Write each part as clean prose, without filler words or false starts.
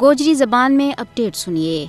گوجری زبان میں اپڈیٹ سنیے۔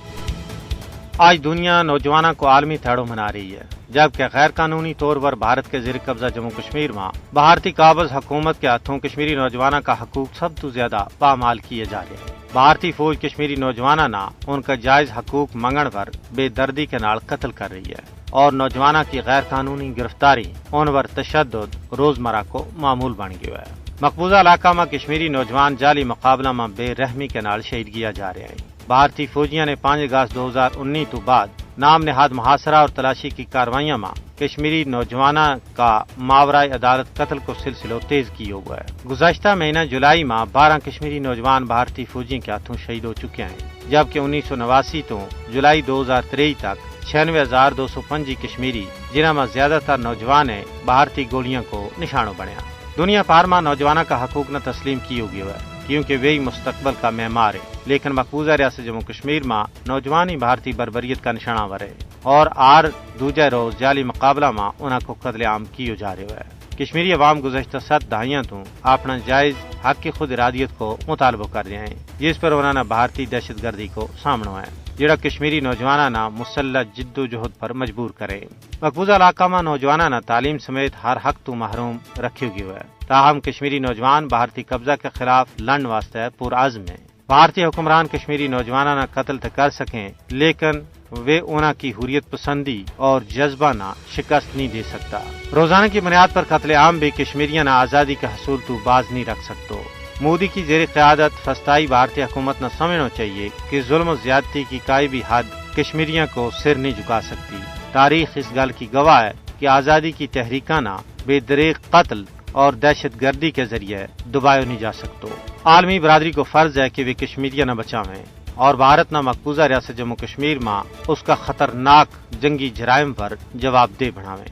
آج دنیا نوجوانوں کو عالمی تھیڑو منا رہی ہے، جبکہ غیر قانونی طور پر بھارت کے زیر قبضہ جموں کشمیر میں بھارتی قابض حکومت کے ہاتھوں کشمیری نوجوانوں کا حقوق سب تو زیادہ پامال کیے جا رہے ہیں۔ بھارتی فوج کشمیری نوجوانوں نہ ان کا جائز حقوق منگن پر بے دردی کے نال قتل کر رہی ہے اور نوجوانوں کی غیر قانونی گرفتاری ان پر تشدد روزمرہ کو معمول بن گیا ہے۔ مقبوضہ علاقہ میں کشمیری نوجوان جعلی مقابلہ میں بے رحمی کے نال شہید کیا جا رہے ہیں۔ بھارتی فوجیاں نے 5 اگست 2019 تو بعد نام نہاد محاصرہ اور تلاشی کی کاروائیاں میں کشمیری نوجوانوں کا ماورائے عدالت قتل کو سلسلہ تیز کیا ہوا ہے۔ گزشتہ مہینہ جولائی میں 12 کشمیری نوجوان بھارتی فوجیوں کے ہاتھوں شہید ہو چکے ہیں، جبکہ 1989 تو جولائی 2023 تک 96,205 کشمیری، جنہاں میں زیادہ تر نوجوان ہیں، بھارتی گولیاں کو نشانوں بنیا۔ دنیا بھر میں نوجوانوں کا حقوق نہ تسلیم کی ہوگی ہے، کیونکہ وہی مستقبل کا معمار ہے، لیکن مقبوضہ ریاست جموں کشمیر میں نوجوان ہی بھارتی بربریت کا نشانہ ور ہے اور دوجہ روز جعلی مقابلہ میں انہوں کو قتل عام کیے جا رہے ہے۔ کشمیری عوام گزشتہ 7 دہائیاں تو اپنا جائز حق کی خود ارادیت کو مطالبہ کر رہے ہیں، جس پر انہوں نے بھارتی دہشت گردی کو سامنا ہے، جڑا کشمیری نوجوانوں نے مسلح جد و جہد پر مجبور کرے۔ مقبوضہ علاقہ میں نوجوانوں نے تعلیم سمیت ہر حق تو محروم رکھے گئے ہے، تاہم کشمیری نوجوان بھارتی قبضہ کے خلاف لڑنے واسطے پرعزم ہیں۔ بھارتی حکمران کشمیری نوجوانوں نے قتل تو کر سکیں، لیکن وہ انہوں کی حریت پسندی اور جذبہ نہ شکست نہیں دے سکتا۔ روزانہ کی بنیاد پر قتل عام بھی کشمیریوں نے آزادی کا حصول تو باز نہیں رکھ سکتے۔ مودی کی زیر قیادت فسطائی بھارتی حکومت نے سمجھنا چاہیے کہ ظلم و زیادتی کی کوئی بھی حد کشمیریوں کو سر نہیں جھکا سکتی۔ تاریخ اس گل کی گواہ ہے کہ آزادی کی تحریکاں نہ بے دریغ قتل اور دہشت گردی کے ذریعے دبایا نہیں جا سکتے۔ عالمی برادری کو فرض ہے کہ وہ کشمیریوں نہ بچائیں اور بھارت نہ مقبوضہ ریاست جموں کشمیر میں اس کا خطرناک جنگی جرائم پر جواب دہ بناویں۔